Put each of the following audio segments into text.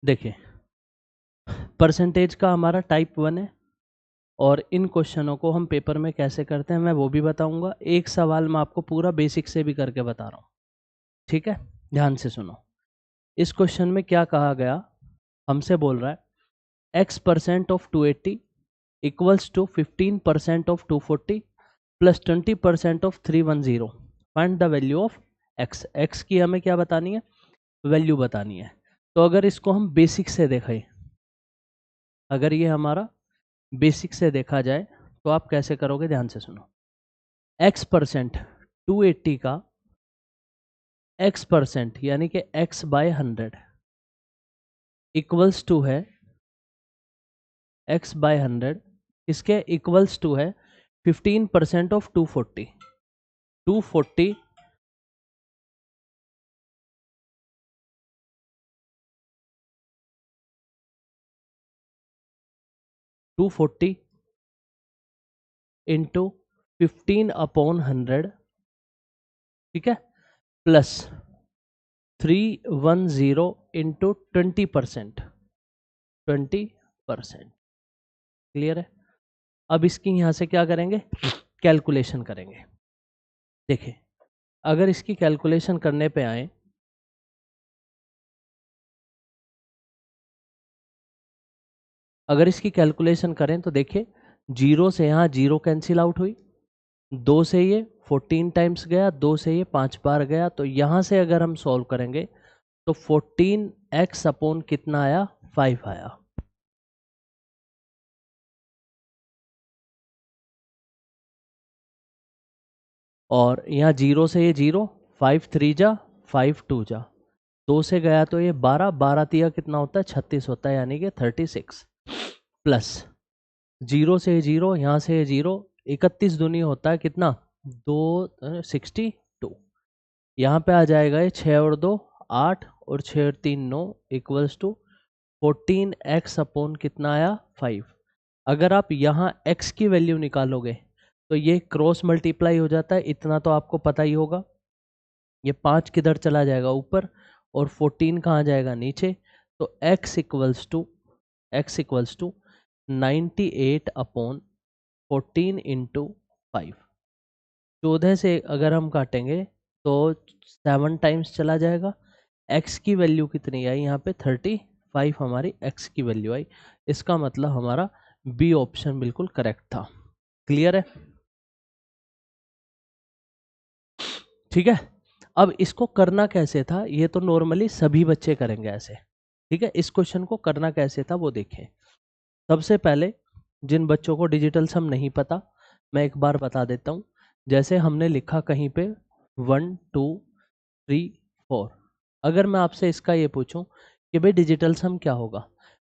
देखिए परसेंटेज का हमारा टाइप 1 है और इन क्वेश्चनों को हम पेपर में कैसे करते हैं मैं वो भी बताऊंगा। एक सवाल मैं आपको पूरा बेसिक से भी करके बता रहा हूँ, ठीक है। ध्यान से सुनो। इस क्वेश्चन में क्या कहा गया, हमसे बोल रहा है x% of 280 equals to 15% of 240 plus 20% of 310। Find the value of x। x की हमें क्या बतानी है, वैल्यू बतानी है। तो अगर इसको हम बेसिक से देखें, अगर ये हमारा बेसिक से देखा जाए तो आप कैसे करोगे, ध्यान से सुनो। x% 280 का x% यानी कि x/100 इक्वल्स टू है x/100 इसके इक्वल्स टू है 15% ऑफ 240। 240 240 इंटू 15/100, ठीक है, प्लस 310 इंटू 20%। क्लियर है। अब इसकी यहां से क्या करेंगे, कैलकुलेशन करेंगे। देखिए अगर इसकी कैलकुलेशन करने पे आए, अगर इसकी कैलकुलेशन करें तो देखिए जीरो से यहाँ जीरो कैंसिल आउट हुई, 2 से ये 14 टाइम्स गया, 2 से ये 5 बार गया। तो यहाँ से अगर हम सॉल्व करेंगे तो 14x अपॉन कितना आया, 5 आया। और यहाँ जीरो से ये जीरो, 5 3 जा 5 2 जा, 2 से गया तो ये 12, 12 तिया कितना होता है 36 होता है, यानी कि 36 प्लस जीरो से जीरो, यहाँ से जीरो, 31 दूनी होता है कितना 2 62। यहाँ पे आ जाएगा ये 6 और 2 8 और 6 और 3 9 इक्वल्स टू 14x अपॉन कितना आया 5। अगर आप यहाँ x की वैल्यू निकालोगे तो ये क्रॉस मल्टीप्लाई हो जाता है, इतना तो आपको पता ही होगा। ये 5 किधर चला जाएगा ऊपर और 14 कहाँ जाएगा नीचे। तो x equals to 98 upon 14 into 5। 14 से अगर हम काटेंगे तो 7 टाइम्स चला जाएगा। x की वैल्यू कितनी आई यहाँ पे 35 हमारी x की वैल्यू आई। इसका मतलब हमारा बी ऑप्शन बिल्कुल करेक्ट था। क्लियर है, ठीक है। अब इसको करना कैसे था, ये तो नॉर्मली सभी बच्चे करेंगे ऐसे, ठीक है। इस क्वेश्चन को करना कैसे था वो देखें। सबसे पहले जिन बच्चों को डिजिटल सम नहीं पता मैं एक बार बता देता हूँ। जैसे हमने लिखा कहीं पे 1 2 3 4, अगर मैं आपसे इसका ये पूछूं कि भाई डिजिटल सम क्या होगा,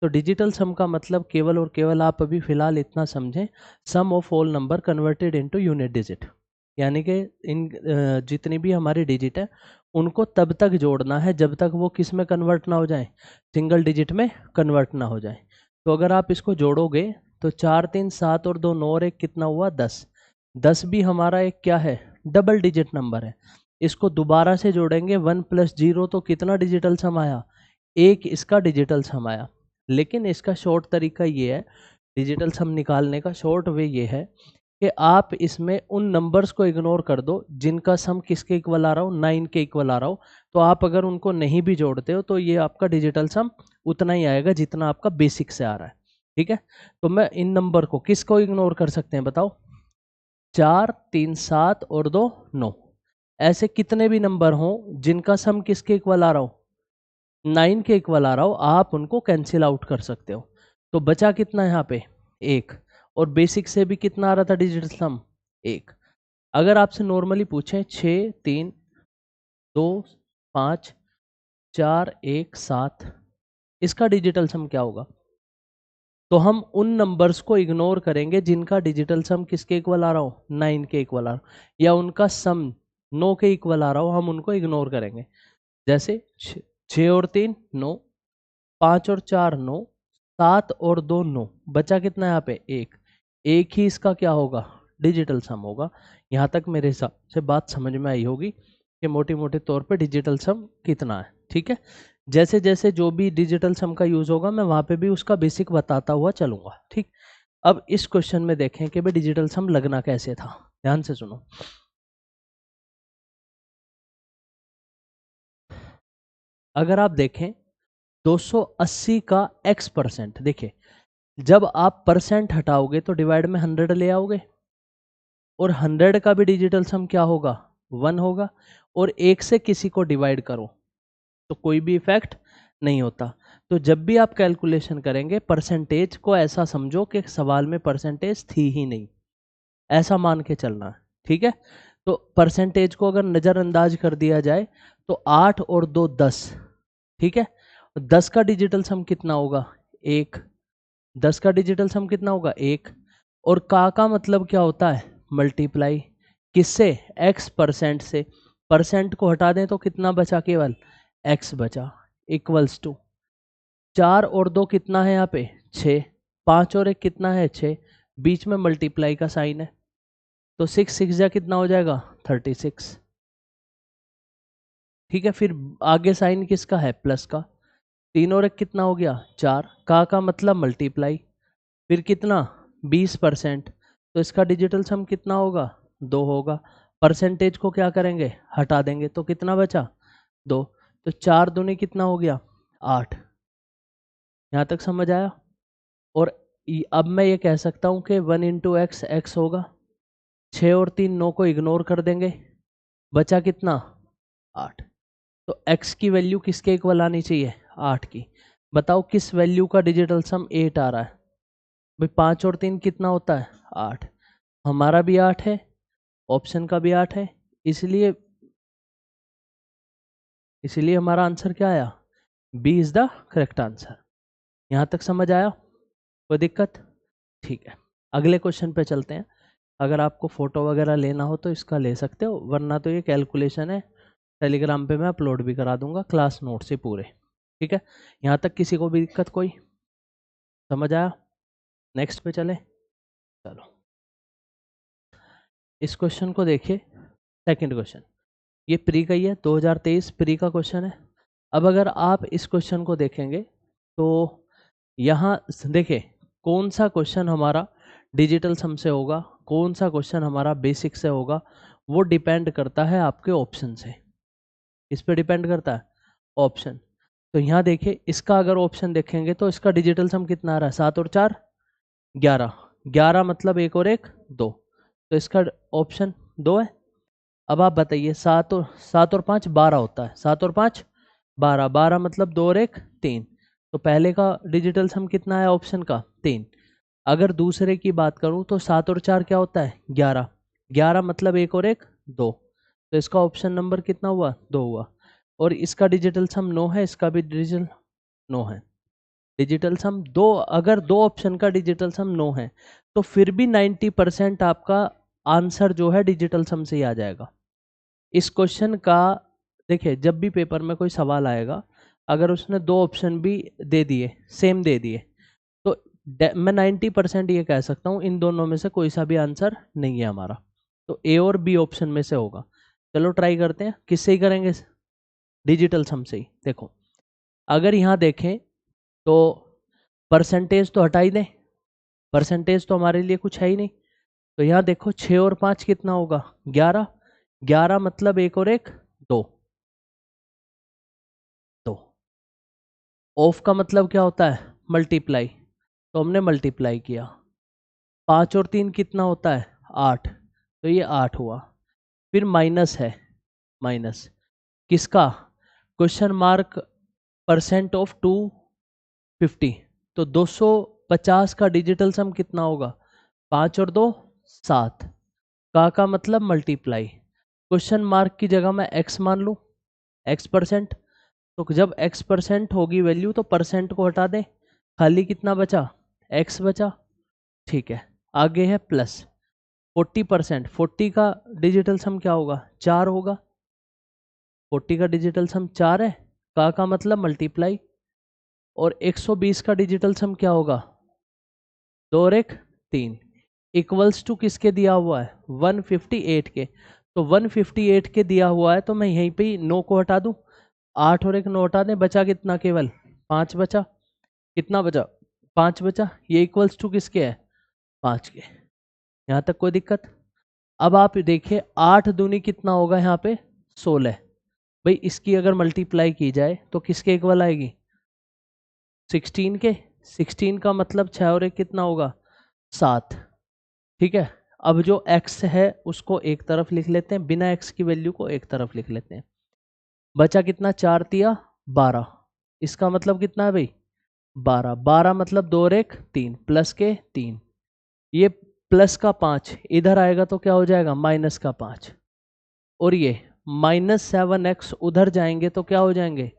तो डिजिटल सम का मतलब केवल और केवल आप अभी फिलहाल इतना समझें, sum of all number converted into unit digit. यानी कि इन जितनी भी हमारी डिजिट है उनको तब तक जोड़ना है जब तक वो किस में कन्वर्ट ना हो जाए, सिंगल डिजिट में कन्वर्ट ना हो जाए। तो अगर आप इसको जोड़ोगे तो 4 3 7 और 2 9 और 1 कितना हुआ 10। 10 भी हमारा एक क्या है, डबल डिजिट नंबर है। इसको दोबारा से जोड़ेंगे 1 + 0 तो कितना डिजिटल सम आया, एक इसका डिजिटल सम आया। लेकिन इसका शॉर्ट तरीका ये है, डिजिटल सम निकालने का शॉर्ट वे ये है कि आप इसमें उन नंबर्स को इग्नोर कर दो जिनका सम किसके इक्वल आ रहा हो, 9 के इक्वल आ रहा हो। तो आप अगर उनको नहीं भी जोड़ते हो तो ये आपका डिजिटल सम उतना ही आएगा जितना आपका बेसिक से आ रहा है, ठीक है। तो मैं इन नंबर को किसको इग्नोर कर सकते हैं बताओ, 4 3 7 और 2 9। ऐसे कितने भी नंबर हो जिनका सम किसके इक्वल आ रहा हो, 9 के इक्वल आ रहा हो, आप उनको कैंसिल आउट कर सकते हो। तो बचा कितना यहाँ पे, एक। और बेसिक से भी कितना आ रहा था डिजिटल सम, एक। अगर आपसे नॉर्मली पूछें 6 3 2 5 4 1 7, इसका डिजिटल सम क्या होगा, तो हम उन नंबर्स को इग्नोर करेंगे जिनका डिजिटल सम किसके इक्वल आ रहा हो, 9 के इक्वल आ रहा हो, या उनका सम 9 के इक्वल आ रहा हो, हम उनको इग्नोर करेंगे। जैसे 6 और 3 9, 5 और 4 9, 7 और 2 9, बचा कितना यहाँ पे एक। एक ही इसका क्या होगा, डिजिटल सम होगा। यहाँ तक मेरे हिसाब से बात समझ में आई होगी कि मोटे मोटे तौर पे डिजिटल सम कितना है, ठीक है। जैसे जैसे जो भी डिजिटल सम का यूज होगा मैं वहां पे भी उसका बेसिक बताता हुआ चलूंगा, ठीक। अब इस क्वेश्चन में देखें कि भाई डिजिटल सम लगना कैसे था, ध्यान से सुनो। अगर आप देखें 280 का x%, देखिए जब आप परसेंट हटाओगे तो डिवाइड में 100 ले आओगे, और 100 का भी डिजिटल सम क्या होगा, 1 होगा, और एक से किसी को डिवाइड करो तो कोई भी इफेक्ट नहीं होता। तो जब भी आप कैलकुलेशन करेंगे परसेंटेज को ऐसा समझो कि सवाल में परसेंटेज थी ही नहीं, ऐसा मान के चलना है, ठीक है। तो परसेंटेज को अगर नज़रअंदाज कर दिया जाए तो 8 और 2 10, ठीक है। 10 का डिजिटल सम कितना होगा, 1। 10 का डिजिटल सम कितना होगा, 1। और का मतलब क्या होता है, मल्टीप्लाई, किससे, x% से। परसेंट को हटा दें तो कितना बचा, केवल x बचा, इक्वल्स टू 4 और 2 कितना है यहाँ पे, 6। 5 और 1 कितना है, 6। बीच में मल्टीप्लाई का साइन है, तो 6 6 जा कितना हो जाएगा, 36, ठीक है। फिर आगे साइन किसका है, प्लस का। 3 और 1 कितना हो गया, 4। का मतलब मल्टीप्लाई, फिर कितना, 20%। तो इसका डिजिटल सम कितना होगा, 2 होगा। परसेंटेज को क्या करेंगे, हटा देंगे तो कितना बचा, 2। तो 4 दूनी कितना हो गया, 8। यहाँ तक समझ आया। और अब मैं ये कह सकता हूँ कि 1 इंटू एक्स एक्स होगा, 6 और 3 9 को इग्नोर कर देंगे, बचा कितना, 8। तो x की वैल्यू किसके इक्वल आनी चाहिए, 8 की। बताओ किस वैल्यू का डिजिटल सम 8 आ रहा है, भाई 5 और 3 कितना होता है, 8। हमारा भी 8 है, ऑप्शन का भी 8 है, इसलिए इसलिए हमारा आंसर क्या आया, B is the correct answer. यहाँ तक समझ आया, कोई दिक्कत, ठीक है। अगले क्वेश्चन पे चलते हैं। अगर आपको फोटो वगैरह लेना हो तो इसका ले सकते हो, वरना तो ये कैलकुलेशन है, टेलीग्राम पे मैं अपलोड भी करा दूंगा क्लास नोट से पूरे, ठीक है। यहाँ तक किसी को भी दिक्कत कोई, समझ आया। नेक्स्ट पे चले, चलो इस क्वेश्चन को देखिए। सेकंड क्वेश्चन, ये प्री का ही है, 2023 प्री का क्वेश्चन है। अब अगर आप इस क्वेश्चन को देखेंगे तो यहाँ देखिए कौन सा क्वेश्चन हमारा डिजिटल सम से होगा, कौन सा क्वेश्चन हमारा बेसिक से होगा, वो डिपेंड करता है आपके ऑप्शन से। इस पे डिपेंड करता है ऑप्शन। तो यहाँ देखिए इसका अगर ऑप्शन देखेंगे तो इसका डिजिटल सम कितना आ रहा है, 7 और 4 11। 11 मतलब 1 और 1 2, तो इसका ऑप्शन 2 है। अब आप बताइए 7 और 5 12 होता है, 7 और 5 12, 12 मतलब 2 और 1 3। तो पहले का डिजिटल सम कितना है ऑप्शन का, 3। अगर दूसरे की बात करूं तो 7 और 4 क्या होता है, 11। 11 मतलब 1 और 1 2, तो इसका ऑप्शन नंबर कितना हुआ, 2 हुआ। और इसका डिजिटल सम 9 है, इसका भी डिजिटल 9 है। डिजिटल सम दो, अगर दो ऑप्शन का डिजिटल सम 9 है तो फिर भी 90% आपका आंसर जो है डिजिटल सम से ही आ जाएगा। इस क्वेश्चन का देखिए जब भी पेपर में कोई सवाल आएगा, अगर उसने दो ऑप्शन भी दे दिए, सेम दे दिए, तो मैं 90% ये कह सकता हूँ इन दोनों में से कोई सा भी आंसर नहीं है हमारा, तो ए और बी ऑप्शन में से होगा। चलो ट्राई करते हैं, किससे ही करेंगे, डिजिटल सम से ही। देखो अगर यहाँ देखें तो परसेंटेज तो हटा ही दें, परसेंटेज तो हमारे लिए कुछ है ही नहीं। तो यहाँ देखो 6 और 5 कितना होगा, 11। 11 मतलब 1 और 1 2, तो ऑफ का मतलब क्या होता है, मल्टीप्लाई, तो हमने मल्टीप्लाई किया। 5 और 3 कितना होता है, 8, तो ये 8 हुआ। फिर माइनस है, माइनस किसका, क्वेश्चन मार्क परसेंट ऑफ 250, तो 250 का डिजिटल सम कितना होगा, 5 और 2 7। का मतलब मल्टीप्लाई, क्वेश्चन मार्क की जगह मैं x मान लूँ, x%। तो जब x% होगी वैल्यू तो परसेंट को हटा दें, खाली कितना बचा, x बचा, ठीक है। आगे है प्लस 40%, 40 का डिजिटल सम क्या होगा, 4 होगा। 40 का डिजिटल सम 4 है, का मतलब मल्टीप्लाई। और 120 का डिजिटल सम क्या होगा, 2 और 1 3, इक्वल्स टू किसके दिया हुआ है, 158 के। तो 158 के दिया हुआ है तो मैं यहीं पे 9 को हटा दूं, 8 और 1 9 हटा दें, बचा कितना, केवल 5 बचा। कितना बचा, 5 बचा। ये इक्वल्स टू किसके है, 5 के। यहाँ तक कोई दिक्कत। अब आप देखिए 8 दूनी कितना होगा यहाँ पे, 16। भाई इसकी अगर मल्टीप्लाई की जाए तो किसके इक्वल आएगी, 16 के। 16 का मतलब 6 और 1 कितना होगा, 7। ठीक है, अब जो x है उसको एक तरफ लिख लेते हैं, बिना x की वैल्यू को एक तरफ लिख लेते हैं। बचा कितना, 4 तिया 12। इसका मतलब कितना है भाई, 12। 12 मतलब 2 और 1 3, प्लस के 3। ये प्लस का 5 इधर आएगा तो क्या हो जाएगा, माइनस का 5। और ये -7x उधर जाएंगे तो क्या हो जाएंगे,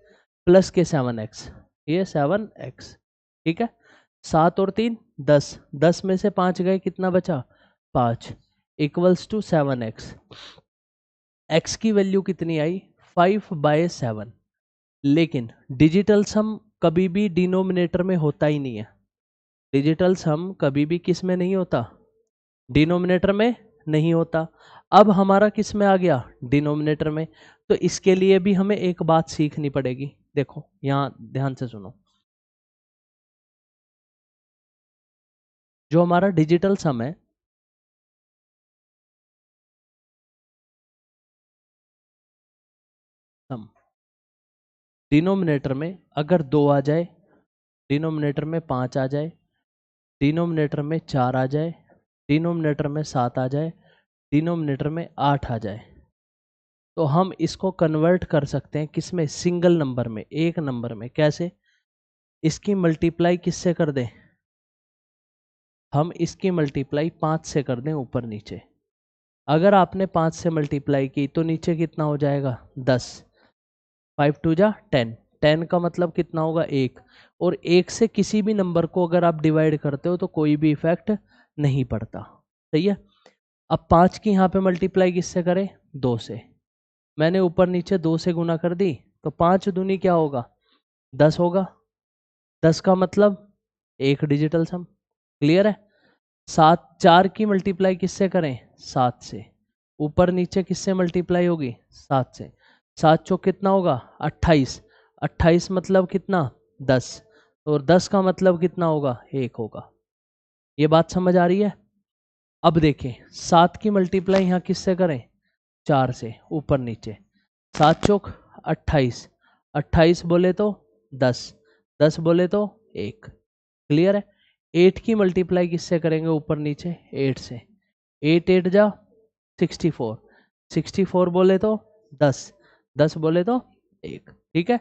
प्लस के 7x। ये 7x। ठीक है, 7 और 3 10, 10 में से 5 गए, कितना बचा, 5 इक्वल्स टू 7x। x की वैल्यू कितनी आई, 5/7। लेकिन डिजिटल सम कभी भी डिनोमिनेटर में होता ही नहीं है। डिजिटल सम कभी भी किस में नहीं होता, डिनोमिनेटर में नहीं होता। अब हमारा किस में आ गया, डिनोमिनेटर में। तो इसके लिए भी हमें एक बात सीखनी पड़ेगी। देखो यहां ध्यान से सुनो, जो हमारा डिजिटल सम है, सम डिनोमिनेटर में अगर 2 आ जाए, डिनोमिनेटर में 5 आ जाए, डिनोमिनेटर में 4 आ जाए, डिनोमिनेटर में 7 आ जाए, डिनोमिनेटर में 8 आ जाए, तो हम इसको कन्वर्ट कर सकते हैं किस में, सिंगल नंबर में, एक नंबर में। कैसे, इसकी मल्टीप्लाई किससे कर दें, हम इसकी मल्टीप्लाई 5 से कर दें ऊपर नीचे। अगर आपने 5 से मल्टीप्लाई की तो नीचे कितना हो जाएगा, 10। 5 2 जा 10, 10 का मतलब कितना होगा, 1। और 1 से किसी भी नंबर को अगर आप डिवाइड करते हो तो कोई भी इफेक्ट नहीं पड़ता। सही है। अब 5 की यहाँ पे मल्टीप्लाई किससे करें, 2 से। मैंने ऊपर नीचे 2 से गुना कर दी, तो 5 दूनी क्या होगा, 10 होगा। 10 का मतलब एक डिजिटल सम। क्लियर है। 7 4 की मल्टीप्लाई किससे करें, 7 से। ऊपर नीचे किससे मल्टीप्लाई होगी, 7 से। 7 चौक कितना होगा, 28। 28 मतलब कितना, 10। और 10 का मतलब कितना होगा, 1 होगा। ये बात समझ आ रही है। अब देखें 7 की मल्टीप्लाई यहाँ किससे करें, 4 से ऊपर नीचे। 7 चौक 28, 28 बोले तो 10, 10 बोले तो 1। क्लियर है। 8 की मल्टीप्लाई किससे करेंगे, ऊपर नीचे 8 से। 8 8 जा 64, 64 बोले तो 10, 10 बोले तो 1। ठीक है।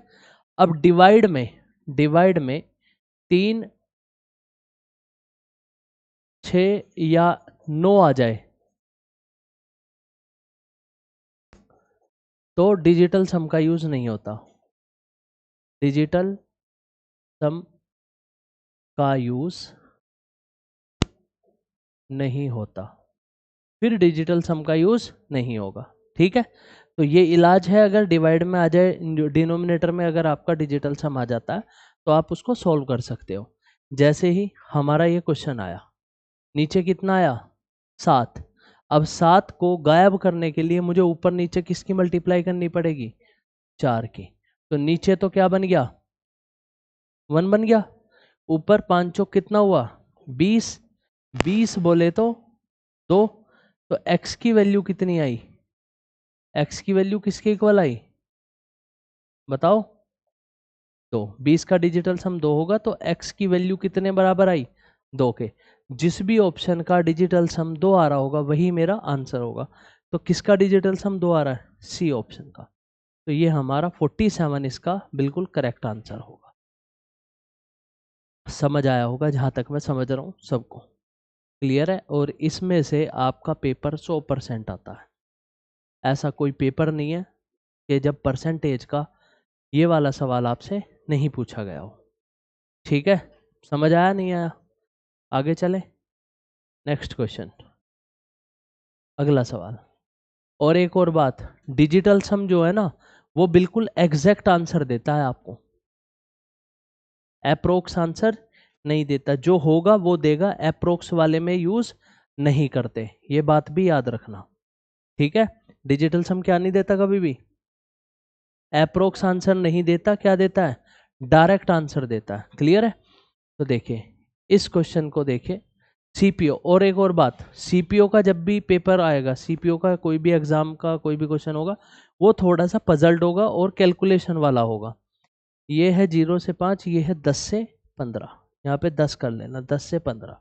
अब डिवाइड में 3 6 या 9 आ जाए तो डिजिटल सम का यूज नहीं होता। डिजिटल सम का यूज नहीं होता, फिर डिजिटल सम का यूज नहीं होगा। ठीक है। तो ये इलाज है, अगर डिवाइड में आ जाए, डिनोमिनेटर में अगर आपका डिजिटल सम आ जाता है तो आप उसको सॉल्व कर सकते हो। जैसे ही हमारा ये क्वेश्चन आया, नीचे कितना आया, 7। अब 7 को गायब करने के लिए मुझे ऊपर नीचे किसकी मल्टीप्लाई करनी पड़ेगी, 4 की। तो नीचे तो क्या बन गया, 1 बन गया। ऊपर 5 चौक कितना हुआ, 20, 20 बोले तो 2। तो x की वैल्यू कितनी आई, x की वैल्यू किसके इक्वल आई, बताओ। तो 20 का डिजिटल सम 2 होगा, तो x की वैल्यू कितने बराबर आई, 2 के। जिस भी ऑप्शन का डिजिटल सम 2 आ रहा होगा वही मेरा आंसर होगा। तो किसका डिजिटल सम 2 आ रहा है, सी ऑप्शन का। तो ये हमारा 47 इसका बिल्कुल करेक्ट आंसर होगा। समझ आया होगा, जहां तक मैं समझ रहा हूं सबको क्लियर है। और इसमें से आपका पेपर 100% आता है। ऐसा कोई पेपर नहीं है कि जब परसेंटेज का ये वाला सवाल आपसे नहीं पूछा गया हो। ठीक है, समझ आया नहीं आया, आगे चले। नेक्स्ट क्वेश्चन, अगला सवाल। और एक और बात, डिजिटल सम जो है ना, वो बिल्कुल एग्जैक्ट आंसर देता है आपको, अप्रोक्स आंसर नहीं देता। जो होगा वो देगा, अप्रोक्स वाले में यूज नहीं करते, ये बात भी याद रखना। ठीक है। डिजिटल सम क्या नहीं देता कभी भी, अप्रोक्स आंसर नहीं देता, क्या देता है, डायरेक्ट आंसर देता है। क्लियर है? तो देखिए इस क्वेश्चन को देखिए, सीपीओ। और एक और बात, सीपीओ का जब भी पेपर आएगा, सीपीओ का कोई भी एग्जाम का कोई भी क्वेश्चन होगा, वो थोड़ा सा पजल्ड होगा और कैलकुलेशन वाला होगा। ये है 0 से 5, ये है 10 से 15, यहाँ पे 10 कर लेना, 10 से 15।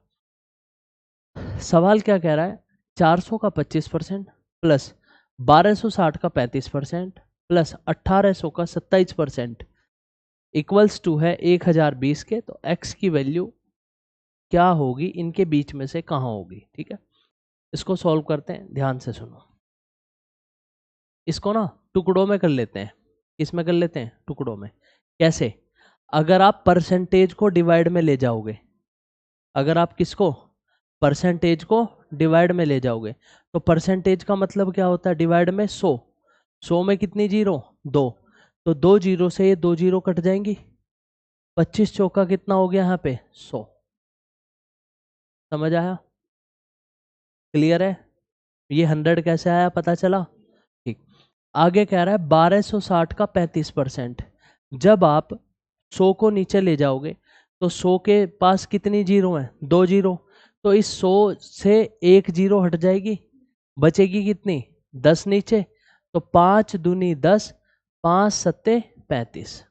सवाल क्या कह रहा है, 400 का 25% प्लस 1260 का 35% प्लस 1800 का 27% इक्वल्स टू है 1020 के। तो x की वैल्यू क्या होगी, इनके बीच में से कहाँ होगी? ठीक है, इसको सॉल्व करते हैं, ध्यान से सुनो। इसको ना टुकड़ों में कर लेते हैं। किसमें कर लेते हैं? टुकड़ों में। कैसे? अगर आप परसेंटेज को डिवाइड में ले जाओगे, अगर आप किसको, परसेंटेज को डिवाइड में ले जाओगे, तो परसेंटेज का मतलब क्या होता है, डिवाइड में 100। 100 में कितनी जीरो, 2। तो 2 जीरो से ये 2 जीरो कट जाएंगी, 25 चौका कितना हो गया यहाँ पे, 100। समझ आया? क्लियर है? ये 100 कैसे आया, पता चला? ठीक। आगे कह रहा है 1260 का 35%। जब आप 100 को नीचे ले जाओगे तो 100 के पास कितनी जीरो है, 2 जीरो। तो इस 100 से 1 जीरो हट जाएगी, बचेगी कितनी, 10 नीचे। तो 5 दूनी 10, 5 सत्ते 35।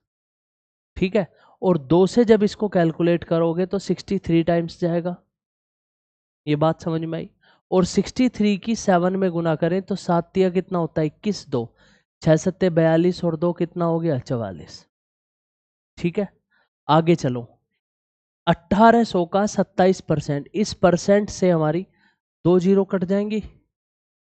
ठीक है, और 2 से जब इसको कैलकुलेट करोगे तो 63 टाइम्स जाएगा। ये बात समझ में आई? और 63 की 7 में गुना करें तो 7 तिया कितना होता है, 21, 2 6 सत्ते 42 और 2 कितना हो गया, 44। ठीक है, आगे चलो। 1800 का 27%, इस परसेंट से हमारी 2 जीरो कट जाएंगी।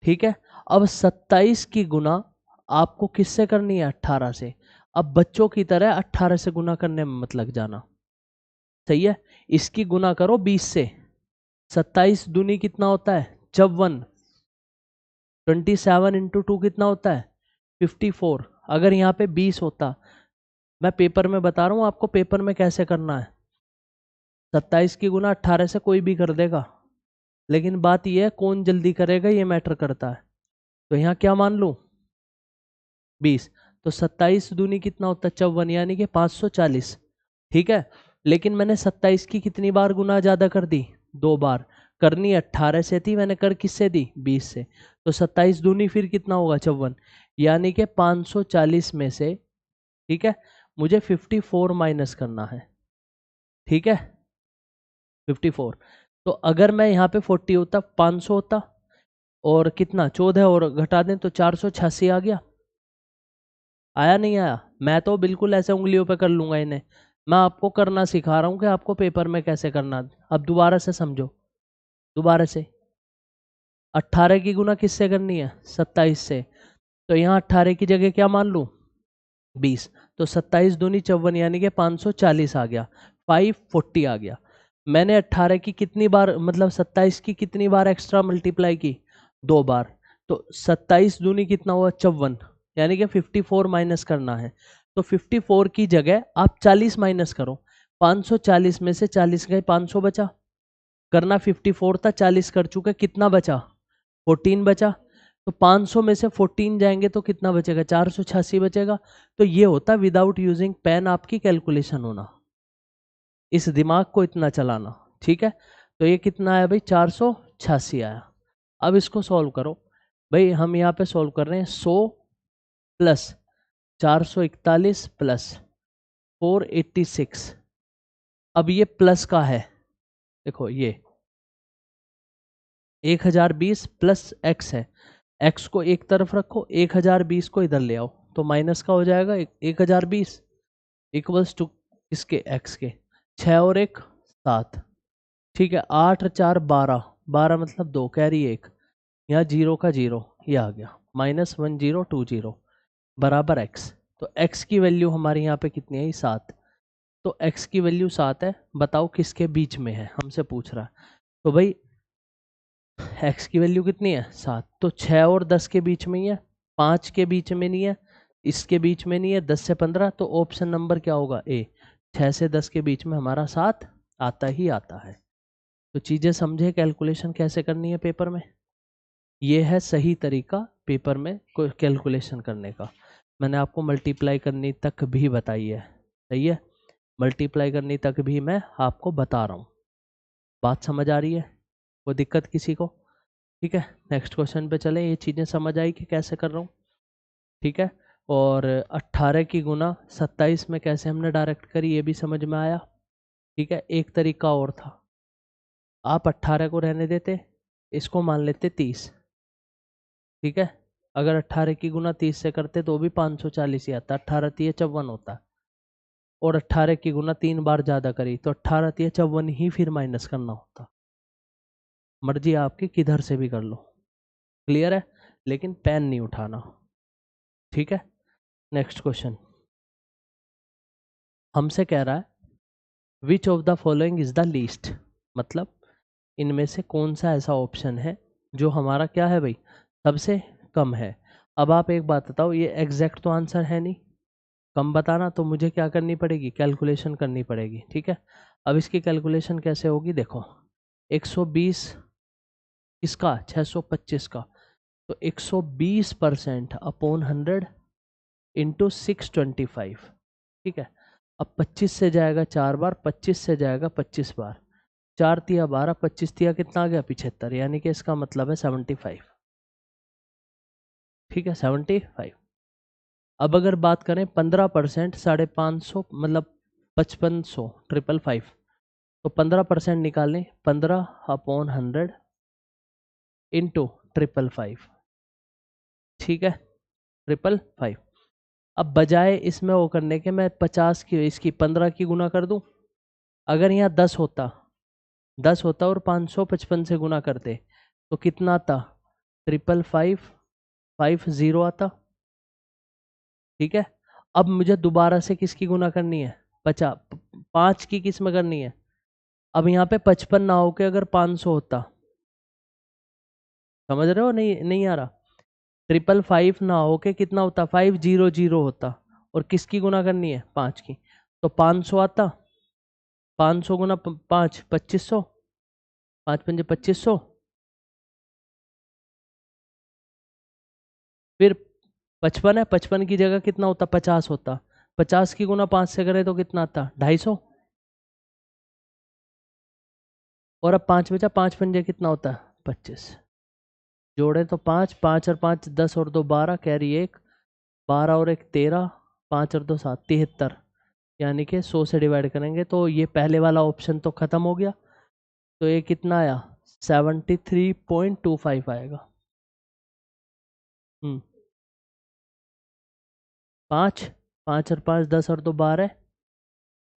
ठीक है, अब 27 की गुना आपको किससे करनी है, 18 से। अब बच्चों की तरह 18 से गुना करने में मत लग जाना। सही है, इसकी गुना करो 20 से। 27 दूनी कितना होता है, 54। 27 इंटू 2 कितना होता है, 54। अगर यहाँ पे 20 होता, मैं पेपर में बता रहा हूँ आपको पेपर में कैसे करना है। 27 की गुना 18 से कोई भी कर देगा, लेकिन बात यह है कौन जल्दी करेगा, ये मैटर करता है। तो यहाँ क्या मान लूँ, 20। तो 27 दूनी कितना होता है, 54, यानी कि 540। ठीक है, लेकिन मैंने 27 की कितनी बार गुना ज्यादा कर दी, 2 बार। करनी 18 से थी, मैंने कर किससे दी, 20 से। तो 27 दूनी फिर कितना होगा, 54, यानी कि 540 में से, ठीक है, मुझे 54 माइनस करना है। ठीक है, 54। तो अगर मैं यहाँ पे 40 होता, 500 होता, और कितना 14 और घटा दें तो 486 आ गया। आया नहीं आया? मैं तो बिल्कुल ऐसे उंगलियों पे कर लूंगा इन्हें, मैं आपको करना सिखा रहा हूँ कि आपको पेपर में कैसे करना। अब दोबारा से समझो, दोबारा से। 18 की गुना किससे करनी है, 27 से। तो यहाँ 18 की जगह क्या मान लूँ, 20। तो 27 दूनी 54, यानी कि 540 आ गया, 540 आ गया। मैंने 18 की कितनी बार, मतलब 27 की कितनी बार एक्स्ट्रा मल्टीप्लाई की, 2 बार। तो 27 दूनी कितना हुआ, 54, यानी कि 54 माइनस करना है। तो 54 की जगह आप 40 माइनस करो। 540 में से 40 गए, 500 बचा। करना 54 था, 40 कर चुके, कितना बचा, 14 बचा। तो 500 में से 14 जाएंगे तो कितना बचेगा, 486 बचेगा। तो ये होता विदाउट यूजिंग पेन आपकी कैलकुलेशन होना, इस दिमाग को इतना चलाना। ठीक है, तो ये कितना आया भाई, 486 आया। अब इसको सॉल्व करो भाई, हम यहाँ पे सॉल्व कर रहे हैं 100 प्लस 441 प्लस 486। अब ये प्लस का है, देखो ये 1020 प्लस एक्स है, एक्स को एक तरफ रखो, 1020 को इधर ले आओ, तो माइनस का हो जाएगा 1020 इक्वल्स टू इसके एक्स के, 6 और 1 7। ठीक है, 8 4 12, 12 मतलब 2, कैरी 1, यहाँ 0 का 0, ये आ गया -1020 बराबर एक्स। तो एक्स की वैल्यू हमारे यहाँ पे कितनी आई, 7। तो एक्स की वैल्यू 7 है, बताओ किसके बीच में है, हमसे पूछ रहा है। तो भाई एक्स की वैल्यू कितनी है, 7। तो 6 और 10 के बीच में ही है, 5 के बीच में नहीं है, इसके बीच में नहीं है, 10 से 15। तो ऑप्शन नंबर क्या होगा, ए। 6 से 10 के बीच में हमारा 7 आता ही आता है। तो चीज़ें समझे कैलकुलेशन कैसे करनी है पेपर में, ये है सही तरीका पेपर में कैलकुलेशन करने का। मैंने आपको मल्टीप्लाई करनी तक भी बताई है, सही है, मल्टीप्लाई करनी तक भी मैं आपको बता रहा हूँ। बात समझ आ रही है? कोई दिक्कत किसी को? ठीक है, नेक्स्ट क्वेश्चन पे चलें। ये चीज़ें समझ आई कि कैसे कर रहा हूँ? ठीक है, और 18 की गुना 27 में कैसे हमने डायरेक्ट करी ये भी समझ में आया। ठीक है, एक तरीका और था, आप 18 को रहने देते, इसको मान लेते 30। ठीक है, अगर 18 की गुना 30 से करते तो भी 540 ही आता, 18 तिये 54 होता, और 18 की गुना 3 बार ज़्यादा करी तो 18 तिये 54 ही फिर माइनस करना होता। मर्जी आपकी किधर से भी कर लो, क्लियर है, लेकिन पेन नहीं उठाना। ठीक है, नेक्स्ट क्वेश्चन हमसे कह रहा है which of the following is the least, मतलब इनमें से कौन सा ऐसा ऑप्शन है जो हमारा क्या है भाई, सबसे कम है। अब आप एक बात बताओ, ये एग्जैक्ट तो आंसर है नहीं, कम बताना तो मुझे क्या करनी पड़ेगी, कैलकुलेशन करनी पड़ेगी। ठीक है, अब इसकी कैलकुलेशन कैसे होगी, देखो 120 इसका 625 का, तो 120% अपॉन 100 इंटू 625। ठीक है, अब 25 से जाएगा 4 बार, 25 से जाएगा 25 बार, 4 तिया 12, 25 तिया कितना आ गया 75, यानी कि इसका मतलब है 75। ठीक है, 75। अब अगर बात करें 15%, 550 मतलब 5500, 555, तो 15% निकालें, 15 अपॉन 100 इंटू 555। ठीक है, 555। अब बजाय इसमें वो करने के मैं 50 की इसकी 15 की गुना कर दूं, अगर यहाँ 10 होता और 555 से गुना करते तो कितना आता, 55550 आता। ठीक है, अब मुझे दोबारा से किसकी गुना करनी है, 5 की किस में करनी है, अब यहाँ पे 55 ना होके अगर 500 होता, समझ रहे हो, नहीं नहीं आ रहा, 555 ना होके कितना होता, 500 होता, और किसकी गुना करनी है, 5 की, तो 500 आता, 500 गुना 5 2500, 5 पंजे 2500, फिर 55 है, 55 की जगह कितना होता, 50 होता, 50 की गुना 5 से करे तो कितना आता, 250, और अब 5 बचा, 5 पंजे कितना होता है 25, जोड़े तो 5, 5 और 5 10 और 2 12, कैरी 1, 12 और 1 13, 5 और 2 7 73, यानी कि 100 से डिवाइड करेंगे तो ये पहले वाला ऑप्शन तो खत्म हो गया, तो ये कितना आया 73.25 आएगा। 5, 5 और 5 10 और 2 12,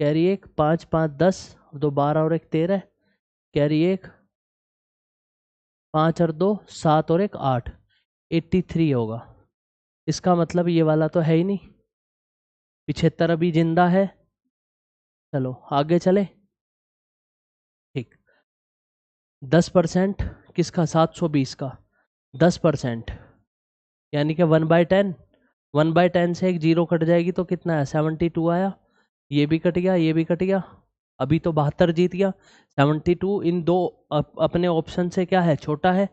कैरी 1, 5 5 10 और 2 12 और 1 13, कैरी 1, 5 और 2 7 और 1 8, 83 होगा। इसका मतलब ये वाला तो है ही नहीं, 75 अभी जिंदा है। चलो आगे चले। ठीक, 10% किसका, 720 का 10%, यानी कि 1/10, 1/10 से एक जीरो कट जाएगी तो कितना है 72 आया, ये भी कट गया, ये भी कट गया, अभी तो 72 जीत गया। 72 इन दो अपने ऑप्शन से क्या है, छोटा है।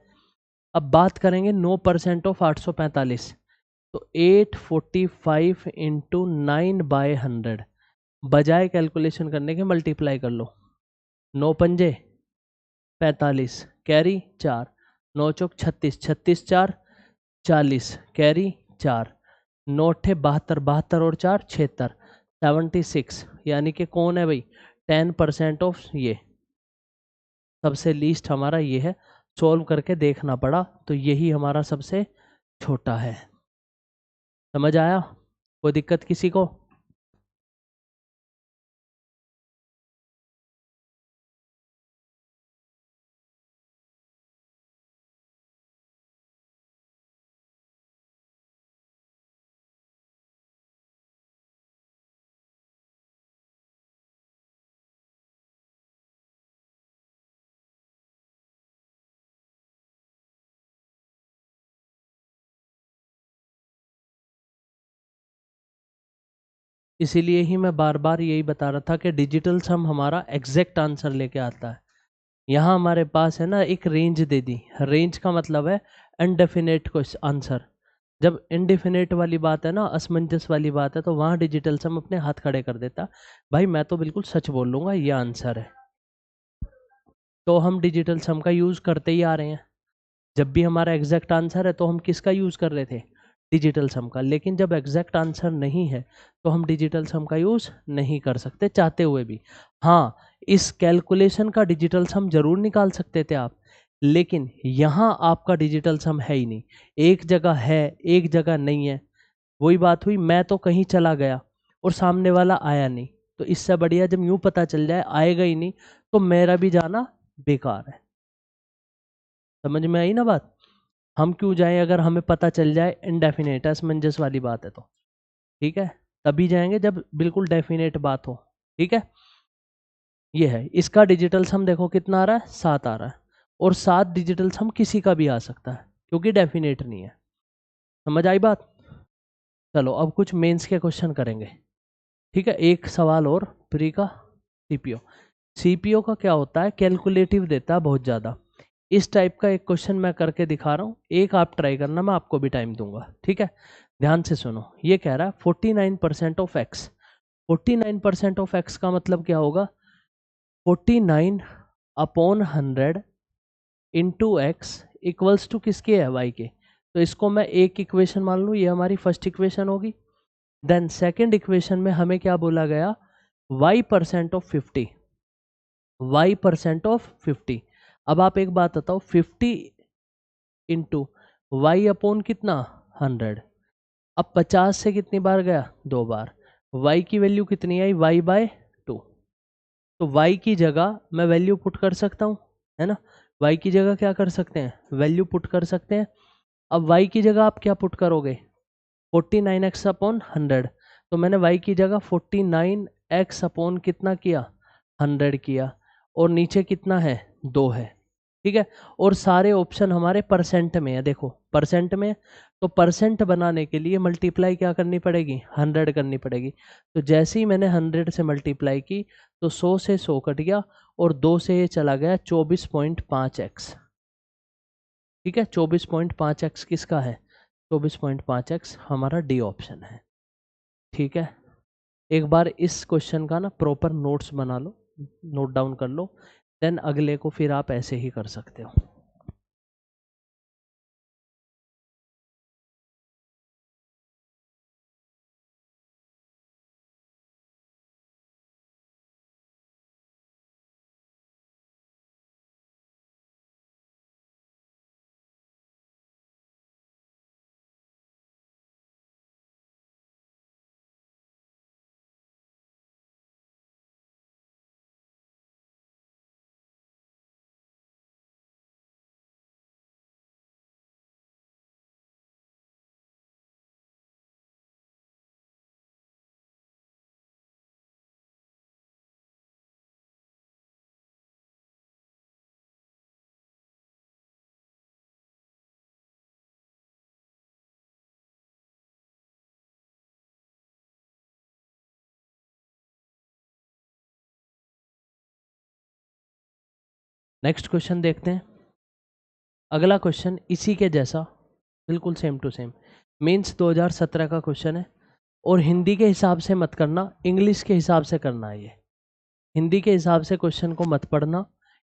अब बात करेंगे 9% ऑफ 845, तो 845 इंटू 9/100, बजाय कैलकुलेशन करने के मल्टीप्लाई कर लो, 9 पंजे 45, कैरी 4, 9 चौक 36, 36 4 40, कैरी 4, 9 अट्ठे 72, 72 और 4 76, 76, यानी कि कौन है भाई 10% ऑफ ये, सबसे लीस्ट हमारा ये है। सॉल्व करके देखना पड़ा तो यही हमारा सबसे छोटा है। समझ आया, कोई दिक्कत किसी को? इसीलिए ही मैं बार बार यही बता रहा था कि डिजिटल सम हमारा एग्जैक्ट आंसर लेके आता है। यहाँ हमारे पास है ना एक रेंज दे दी, रेंज का मतलब है अनडेफिनेट आंसर, जब इनडिफिनिट वाली बात है ना, असमंजस वाली बात है, तो वहां डिजिटल सम अपने हाथ खड़े कर देता, भाई मैं तो बिल्कुल सच बोल लूंगा, ये आंसर है। तो हम डिजिटल सम का यूज करते ही आ रहे हैं। जब भी हमारा एग्जैक्ट आंसर है तो हम किसका यूज कर रहे थे, डिजिटल सम का। लेकिन जब एग्जैक्ट आंसर नहीं है तो हम डिजिटल सम का यूज नहीं कर सकते चाहते हुए भी। हाँ, इस कैलकुलेशन का डिजिटल सम जरूर निकाल सकते थे आप, लेकिन यहाँ आपका डिजिटल सम है ही नहीं। एक जगह है, एक जगह नहीं है। वही बात हुई, मैं तो कहीं चला गया और सामने वाला आया नहीं। तो इससे बढ़िया जब यूं पता चल जाए आएगा ही नहीं, तो मेरा भी जाना बेकार है। समझ में आई ना बात? हम क्यों जाएं अगर हमें पता चल जाए इनडेफिनेट, असमंजस वाली बात है तो। ठीक है, तभी जाएंगे जब बिल्कुल डेफिनेट बात हो। ठीक है, ये है इसका डिजिटल सम। देखो कितना आ रहा है, 7 आ रहा है। और 7 डिजिटल सम किसी का भी आ सकता है क्योंकि डेफिनेट नहीं है। समझ आई बात? चलो अब कुछ मेंस के क्वेश्चन करेंगे। ठीक है, एक सवाल और प्री का। सीपीओ, सीपीओ का क्या होता है, कैलकुलेटिव देता है बहुत ज़्यादा। इस टाइप का एक क्वेश्चन मैं करके दिखा रहा हूँ, एक आप ट्राई करना, मैं आपको भी टाइम दूंगा। ठीक है, ध्यान से सुनो। ये कह रहा है 49% ऑफ एक्स। 49% ऑफ एक्स का मतलब क्या होगा, 49 upon 100 into X equals to किसके है, वाई के। तो इसको मैं एक इक्वेशन मान लूँ, ये हमारी फर्स्ट इक्वेशन होगी। देन सेकेंड इक्वेशन में हमें क्या बोला गया, y% ऑफ 50, y%ऑफ 50। अब आप एक बात बताओ, 50 इंटू वाई अपॉन कितना, 100। अब 50 से कितनी बार गया, 2 बार। y की वैल्यू कितनी आई, y/2। तो y की जगह मैं वैल्यू पुट कर सकता हूँ, है ना। y की जगह क्या कर सकते हैं, वैल्यू पुट कर सकते हैं। अब y की जगह आप क्या पुट करोगे, 49x/100। तो मैंने y की जगह 49x/ कितना किया, 100 किया। और नीचे कितना है, 2 है। ठीक है, और सारे ऑप्शन हमारे परसेंट में है। देखो परसेंट में, तो परसेंट बनाने के लिए मल्टीप्लाई क्या करनी पड़ेगी, 100 करनी पड़ेगी। तो जैसे ही मैंने 100 से मल्टीप्लाई की तो 100 से 100 कट गया और 2 से ये चला गया 24.5x। ठीक है, 24.5x किसका है, 24.5x हमारा डी ऑप्शन है। ठीक है, एक बार इस क्वेश्चन का ना प्रॉपर नोट्स बना लो, नोट डाउन कर लो, देन अगले को फिर आप ऐसे ही कर सकते हो। नेक्स्ट क्वेश्चन देखते हैं। अगला क्वेश्चन इसी के जैसा, बिल्कुल सेम टू सेम, मीन्स 2017 का क्वेश्चन है। और हिंदी के हिसाब से मत करना, इंग्लिश के हिसाब से करना है ये। हिंदी के हिसाब से क्वेश्चन को मत पढ़ना,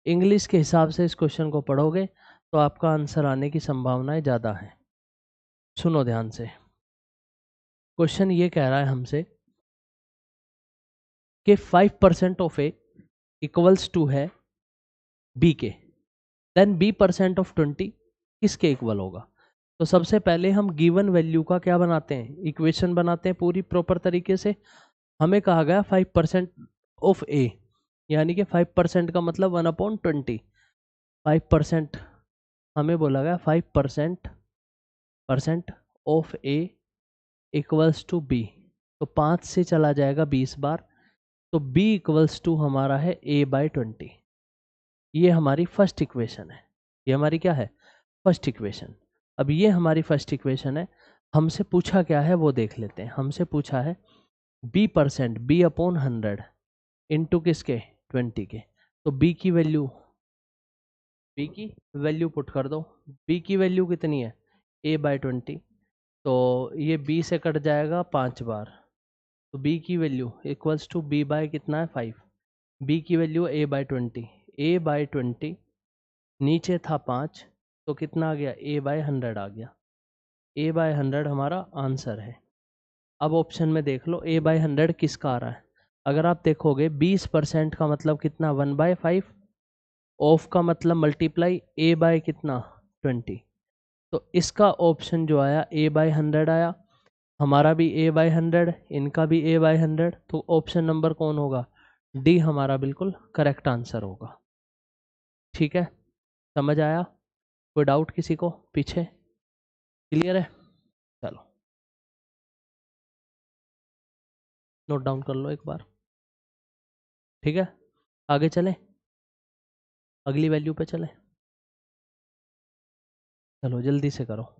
इंग्लिश के हिसाब से इस क्वेश्चन को पढ़ोगे तो आपका आंसर आने की संभावनाएं ज़्यादा है। सुनो ध्यान से, क्वेश्चन ये कह रहा है हमसे कि 5% ऑफ ए इक्वल्स टू है बी के, देन b%ऑफ 20 किसके इक्वल होगा। तो सबसे पहले हम गिवन वैल्यू का क्या बनाते हैं, इक्वेशन बनाते हैं पूरी प्रॉपर तरीके से। हमें कहा गया 5% ऑफ ए, यानी कि 5% का मतलब 1/20। 5% हमें बोला गया, 5% of A equals to B. तो 5 से चला जाएगा 20 बार, तो b इक्वल्स टू हमारा है a/20। ये हमारी फर्स्ट इक्वेशन है। ये हमारी क्या है, फर्स्ट इक्वेशन। अब ये हमारी फर्स्ट इक्वेशन है। हमसे पूछा क्या है वो देख लेते हैं। हमसे पूछा है b%, b/100 इंटू किसके, 20 के। तो b की वैल्यू पुट कर दो। b की वैल्यू कितनी है, a/20। तो ये b से कट जाएगा 5 बार, तो b की value equals to b by कितना है 5, b की value a by 20, a by 20 नीचे था 5, तो कितना आ गया a बाय 100 आ गया, a बाय 100 हमारा आंसर है। अब ऑप्शन में देख लो a बाय 100 किसका आ रहा है, अगर आप देखोगे 20% का मतलब कितना 1/5, ऑफ का मतलब मल्टीप्लाई a बाय कितना 20, तो इसका ऑप्शन जो आया a बाय 100 आया, हमारा भी a बाय 100, इनका भी a बाय 100, तो ऑप्शन नंबर कौन होगा, डी हमारा बिल्कुल करेक्ट आंसर होगा। ठीक है, समझ आया, कोई डाउट किसी को पीछे, क्लियर है? चलो नोट डाउन कर लो एक बार। ठीक है, आगे चलें, अगली वैल्यू पे चलें, चलो जल्दी से करो।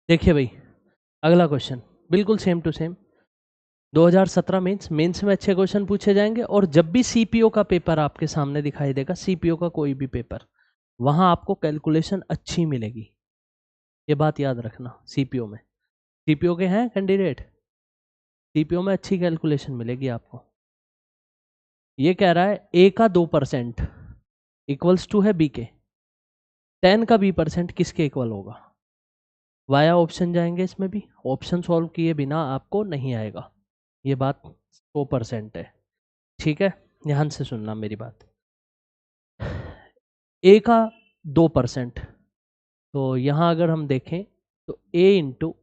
देखिए भाई, अगला क्वेश्चन बिल्कुल सेम टू सेम 2017 मेंस में अच्छे क्वेश्चन पूछे जाएंगे, और जब भी सीपीओ का पेपर आपके सामने दिखाई देगा, सीपीओ का कोई भी पेपर, वहां आपको कैलकुलेशन अच्छी मिलेगी, ये बात याद रखना। सीपीओ में, सीपीओ के हैं कैंडिडेट, सीपीओ में अच्छी कैलकुलेशन मिलेगी आपको। ये कह रहा है ए का 2% इक्वल्स टू है बी के, 10 का b% किसके इक्वल होगा, वाया ऑप्शन जाएंगे, इसमें भी ऑप्शन सॉल्व किए बिना आपको नहीं आएगा, ये बात 100% है। ठीक है, ध्यान से सुनना मेरी बात। ए का 2%, तो यहाँ अगर हम देखें तो ए इंटू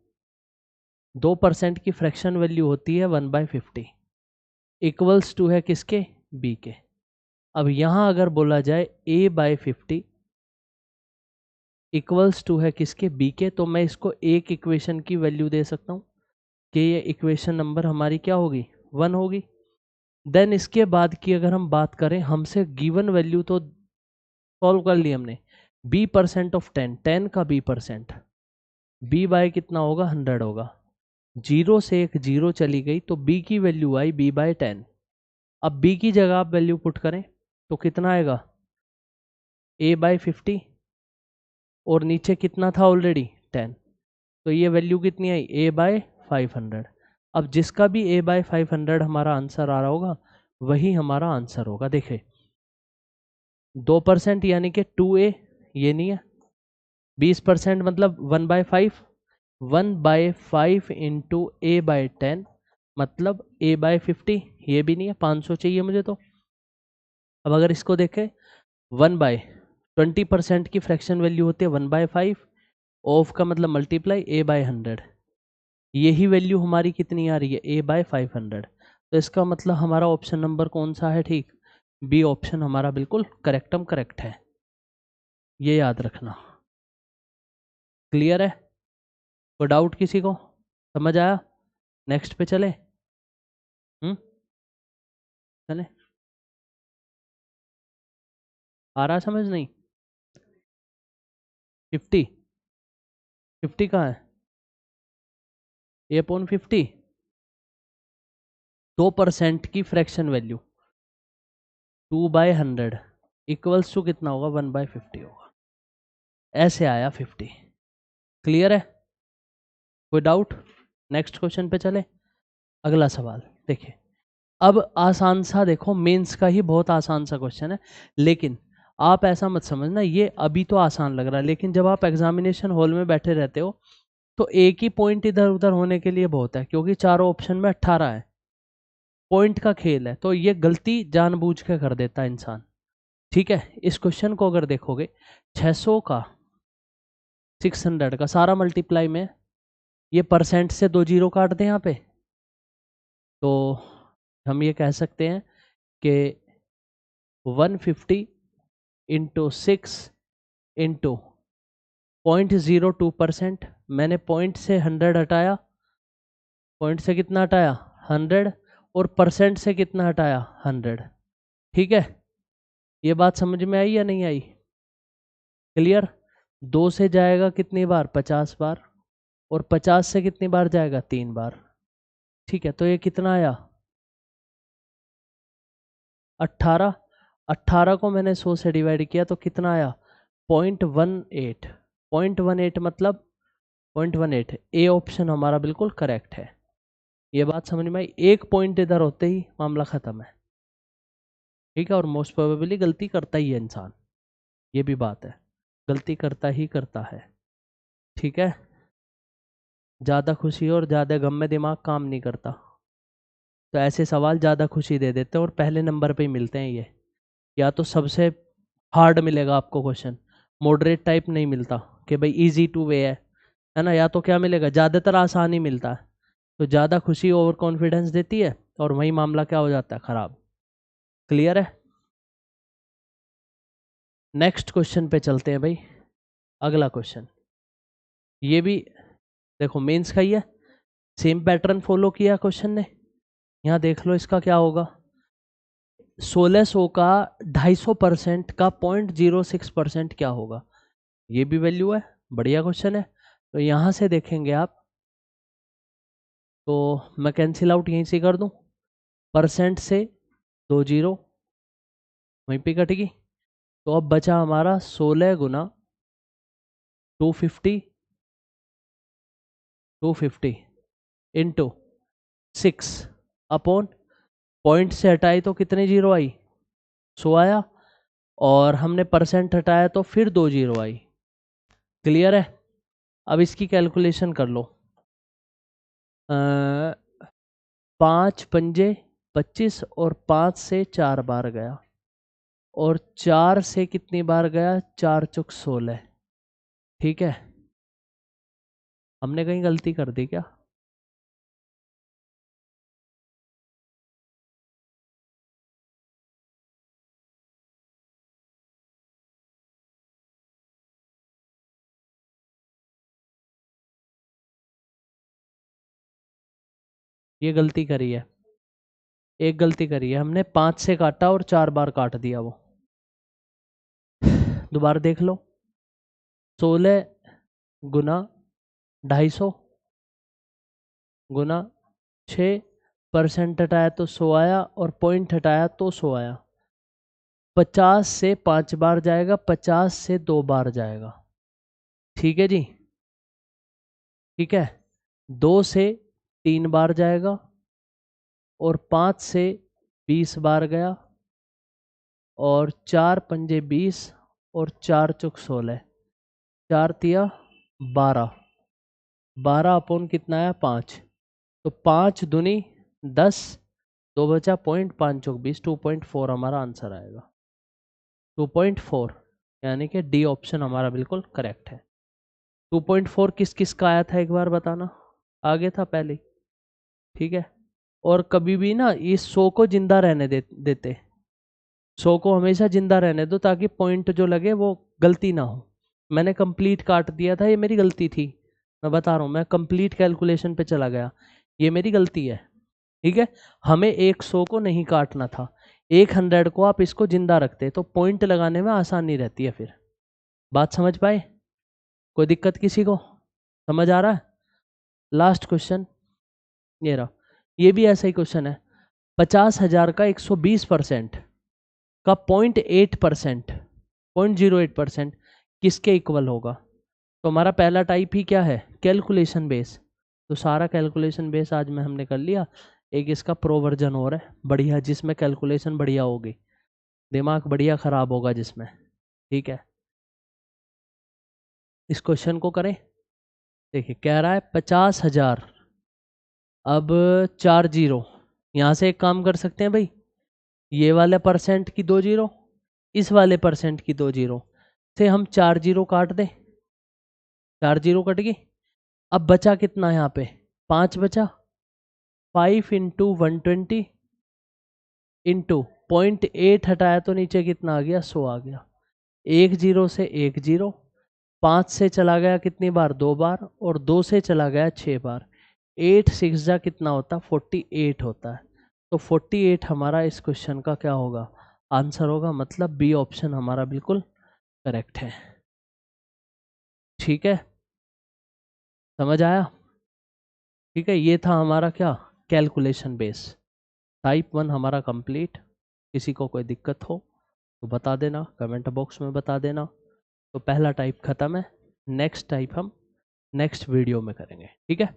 2% की फ्रैक्शन वैल्यू होती है 1/50, इक्वल्स टू है किसके, बी के। अब यहाँ अगर बोला जाए a/50 इक्वल्स टू है किसके, बी के, तो मैं इसको एक इक्वेशन की वैल्यू दे सकता हूँ कि ये इक्वेशन नंबर हमारी क्या होगी, 1 होगी। देन इसके बाद की अगर हम बात करें, हमसे गिवन वैल्यू तो सॉल्व कर ली हमने, b% ऑफ 10, 10 का b%, b बाय कितना होगा 100 होगा, जीरो से एक जीरो चली गई तो b की वैल्यू आई b/10। अब b की जगह आप वैल्यू पुट करें तो कितना आएगा, a/50, और नीचे कितना था ऑलरेडी 10, तो ये वैल्यू कितनी आई a/500। अब जिसका भी a/500 हमारा आंसर आ रहा होगा वही हमारा आंसर होगा। देखे 2% यानी कि 2a, ये नहीं है, 20% मतलब 1/5, 1/5 इंटू a/10 मतलब a/50, ये भी नहीं है, 500 चाहिए मुझे तो। अब अगर इसको देखें 1/20% की फ्रैक्शन वैल्यू होती है 1/5, ऑफ का मतलब मल्टीप्लाई a/100, यही वैल्यू हमारी कितनी आ रही है a/500, तो इसका मतलब हमारा ऑप्शन नंबर कौन सा है, ठीक बी ऑप्शन हमारा बिल्कुल करेक्ट है, ये याद रखना। क्लियर है? कोई डाउट किसी को? समझ आया? नेक्स्ट पे चले? चले, आ रहा समझ? नहीं? 50 50 कहाँ है? A/50 2% की फ्रैक्शन वैल्यू 2/100 इक्वल्स टू कितना होगा? 1/50 होगा। ऐसे आया 50। क्लियर है? कोई डाउट? नेक्स्ट क्वेश्चन पे चले। अगला सवाल देखिए, अब आसान सा, देखो मेंस का ही बहुत आसान सा क्वेश्चन है, लेकिन आप ऐसा मत समझना ये अभी तो आसान लग रहा है, लेकिन जब आप एग्जामिनेशन हॉल में बैठे रहते हो तो एक ही पॉइंट इधर उधर होने के लिए बहुत है, क्योंकि चारों ऑप्शन में 18 है, पॉइंट का खेल है, तो ये गलती जानबूझ के कर देता है इंसान। ठीक है, इस क्वेश्चन को अगर देखोगे 600 का 600 का सारा मल्टीप्लाई में, ये परसेंट से 2 जीरो काट दें यहाँ पे, तो हम ये कह सकते हैं कि 150 इंटू 6 इंटू 0.02%, मैंने पॉइंट से 100 हटाया, पॉइंट से कितना हटाया? 100, और परसेंट से कितना हटाया? 100। ठीक है, ये बात समझ में आई या नहीं आई? क्लियर? 2 से जाएगा कितनी बार? 50 बार, और 50 से कितनी बार जाएगा? 3 बार। ठीक है, तो ये कितना आया? 18। 18 को मैंने 100 से डिवाइड किया तो कितना आया? 0.18। 0.18 मतलब 0.18। ए ऑप्शन हमारा बिल्कुल करेक्ट है। ये बात समझ में आई? एक पॉइंट इधर होते ही मामला खत्म है। ठीक है, और मोस्ट प्रोबेबली गलती करता ही है इंसान, ये भी बात है, गलती करता ही करता है। ठीक है, ज़्यादा खुशी और ज़्यादा गम में दिमाग काम नहीं करता, तो ऐसे सवाल ज़्यादा खुशी दे देते हैं और पहले नंबर पे ही मिलते हैं ये। या तो सबसे हार्ड मिलेगा आपको क्वेश्चन, मॉडरेट टाइप नहीं मिलता कि भाई इजी टू वे है ना, या तो क्या मिलेगा? ज़्यादातर आसान ही मिलता है, तो ज़्यादा खुशी ओवर कॉन्फिडेंस देती है और वही मामला क्या हो जाता है? ख़राब। क्लियर है? नेक्स्ट क्वेश्चन पे चलते हैं भाई। अगला क्वेश्चन ये भी देखो मेंस का ही है, सेम पैटर्न फॉलो किया क्वेश्चन ने। यहाँ देख लो इसका क्या होगा। 1600 का 250% का 0.06% क्या होगा? ये भी वैल्यू है, बढ़िया क्वेश्चन है। तो यहाँ से देखेंगे आप, तो मैं कैंसिल आउट यहीं से कर दूं, परसेंट से 2 जीरो वहीं पे कटेगी, तो अब बचा हमारा 16 गुना 250 इंटू 6 अपॉन, पॉइंट से हटाई तो कितने जीरो आई? 100 आया, और हमने परसेंट हटाया तो फिर 2 जीरो आई। क्लियर है? अब इसकी कैलकुलेशन कर लो। 5 पंजे 25, और 5 से 4 बार गया, और 4 से कितनी बार गया? 4 चुक 16। ठीक है, हमने कहीं गलती कर दी क्या? ये गलती करी है, एक गलती करी है हमने, 5 से काटा और 4 बार काट दिया वो। दोबारा देख लो, 16 गुना 250 गुना 6, परसेंट हटाया तो 100 आया, और पॉइंट हटाया तो 100 आया। 50 से 5 बार जाएगा, 50 से 2 बार जाएगा। ठीक है जी? ठीक है, 2 से 3 बार जाएगा, और 5 से 20 बार गया, और 4 पंजे 20, और 4 चुक 16, 4 तिया 12, 12 अपॉन कितना आया? 5, तो 5 दूनी 10, 2 बचा 0.5 चौक 20, 2.4 हमारा आंसर आएगा। 2.4, यानी कि डी ऑप्शन हमारा बिल्कुल करेक्ट है। 2.4 किस किस का आया था एक बार बताना? आगे था पहले। ठीक है, और कभी भी ना इस 100 को जिंदा रहने देते, 100 को हमेशा जिंदा रहने दो ताकि पॉइंट जो लगे वो गलती ना हो। मैंने कंप्लीट काट दिया था, ये मेरी गलती थी, मैं बता रहा हूँ, मैं कंप्लीट कैलकुलेशन पे चला गया, ये मेरी गलती है। ठीक है, हमें 100 को नहीं काटना था, 100 को आप इसको जिंदा रखते तो पॉइंट लगाने में आसानी रहती है। फिर बात समझ पाए? कोई दिक्कत किसी को? समझ आ रहा है? लास्ट क्वेश्चन ये रहा, ये भी ऐसा ही क्वेश्चन है। 50,000 का 120% का 0.8%, 0.08% किसके इक्वल होगा? तो हमारा पहला टाइप ही क्या है? Calculation base. तो सारा कैलकुलेशन बेस आज में हमने कर लिया। एक इसका प्रो वर्जन और है बढ़िया, जिसमें कैलकुलेशन बढ़िया होगी, दिमाग बढ़िया खराब होगा जिसमें। ठीक है, इस क्वेश्चन को करें। देखिए कह रहा है 50,000, अब 4 जीरो, यहाँ से एक काम कर सकते हैं भाई, ये वाले परसेंट की 2 जीरो, इस वाले परसेंट की 2 जीरो से हम 4 जीरो काट दें, 4 जीरो कट गई। अब बचा कितना यहाँ पे? 5 बचा। 5 इंटू 120 इंटू 0.8 हटाया तो नीचे कितना आ गया? 100 आ गया। 1 जीरो से 1 जीरो, 5 से चला गया कितनी बार? 2 बार, और 2 से चला गया 6 बार। 8 6 जा कितना होता? 48 होता है। तो 48 हमारा इस क्वेश्चन का क्या होगा? आंसर होगा, मतलब बी ऑप्शन हमारा बिल्कुल करेक्ट है। ठीक है, समझ आया? ठीक है, ये था हमारा क्या? Calculation base. टाइप 1 हमारा कंप्लीट। किसी को कोई दिक्कत हो तो बता देना, कमेंट बॉक्स में बता देना। तो पहला टाइप खत्म है, नेक्स्ट टाइप हम नेक्स्ट वीडियो में करेंगे। ठीक है।